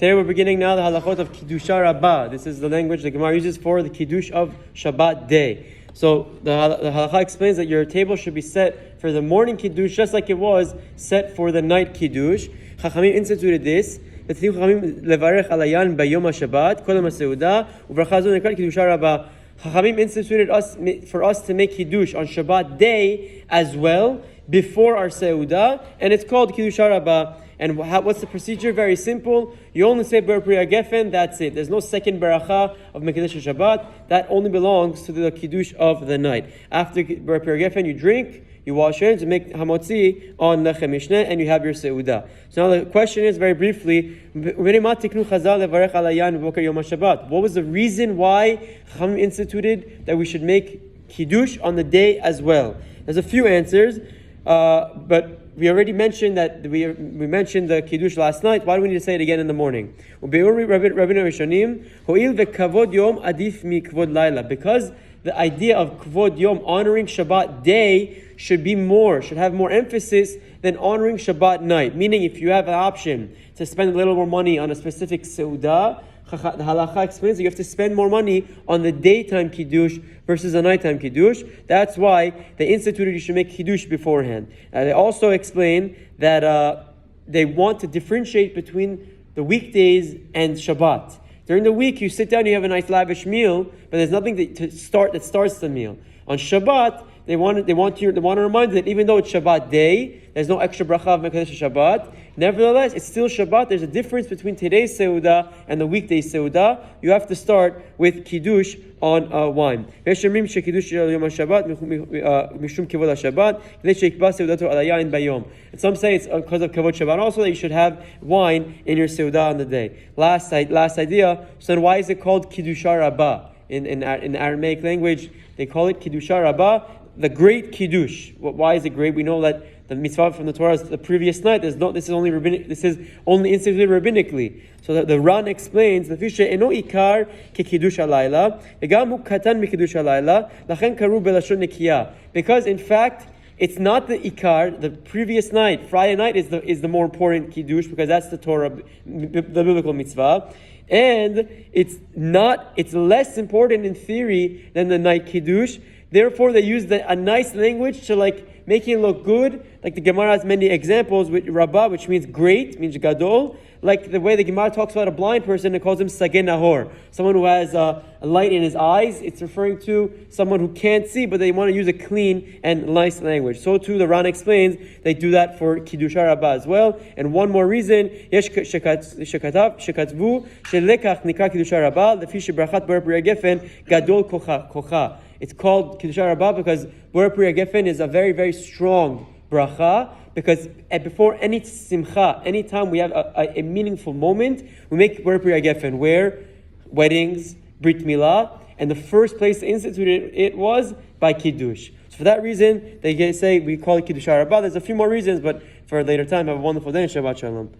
Today we're beginning now the halachot of Kiddusha Rabba. This is the language the Gemara uses for the Kiddush of Shabbat day. So the halacha explains that your table should be set for the morning Kiddush just like it was set for the night Kiddush. Chachamim instituted this. Chachamim instituted for us to make Kiddush on Shabbat day as well before our Seudah, and it's called Kiddusha Rabba. And what's the procedure? Very simple. You only say Ber Priya Gefen, that's it. There's no second beracha of Kiddusha Shabbat. That only belongs to the Kiddush of the night. After Ber Priya Gefen, you drink, you wash your hands, you make hamotzi on Lechem Mishneh, and you have your Seudah. So now the question is, very briefly, what was the reason why Chachamim instituted that we should make Kiddush on the day as well? There's a few answers, but we already mentioned that we mentioned the Kiddush last night. Why do we need to say it again in the morning? Because the idea of Kvod Yom, honoring Shabbat day, should have more emphasis than honoring Shabbat night. Meaning, if you have an option to spend a little more money on a specific Seudah, the halacha explains that you have to spend more money on the daytime Kiddush versus a nighttime Kiddush. That's why they instituted you should make Kiddush beforehand. They also explain that they want to differentiate between the weekdays and Shabbat. During the week, you sit down, you have a nice lavish meal, but there's nothing that starts the meal. On Shabbat, they want to remind you that even though it's Shabbat day, there's no extra bracha of Kiddush Shabbat. Nevertheless, it's still Shabbat. There's a difference between today's Seudah and the weekday Seudah. You have to start with Kiddush on wine. And some say it's because of Kavod Shabbat. Also, that you should have wine in your Seudah on the day. Last idea. So then, why is it called Kiddusha Rabba? In Aramaic language, they call it Kiddusha Rabba, the great Kiddush. Why is it great? We know that the mitzvah from the Torah is the previous night. This is only rabbinic. This is only instituted rabbinically. So the Ran explains the fishe eno ikar ke kiddush halayla, v'gam hu katan mi kiddush halayla, lachen karu belashon nekiya. Because in fact, it's not the ikar. The previous night, Friday night, is the more important kiddush because that's the Torah, the biblical mitzvah. And it's less important in theory than the night kiddush. Therefore, they use a nice language to make it look good. Like the Gemara has many examples with Rabbah, which means great, means gadol. Like the way the Gemara talks about a blind person, it calls him sageh nahor, someone who has a light in his eyes. It's referring to someone who can't see, but they want to use a clean and nice language. So too, the Ran explains they do that for Kiddusha Rabba as well. And one more reason, yesh shekatzvu shelekach nikra Kiddusha Rabba lefi shebrachat ber priya gefen gadol kocha. It's called Kiddusha Rabba because ber priya gefen is a very, very strong bracha. Because before any simcha, anytime we have a meaningful moment, we make Ber Priya Gefen, where weddings, Brit Milah, and the first place to institute it was by Kiddush. So for that reason, they say we call it Kiddusha Rabba. There's a few more reasons, but for a later time, have a wonderful day and Shabbat Shalom.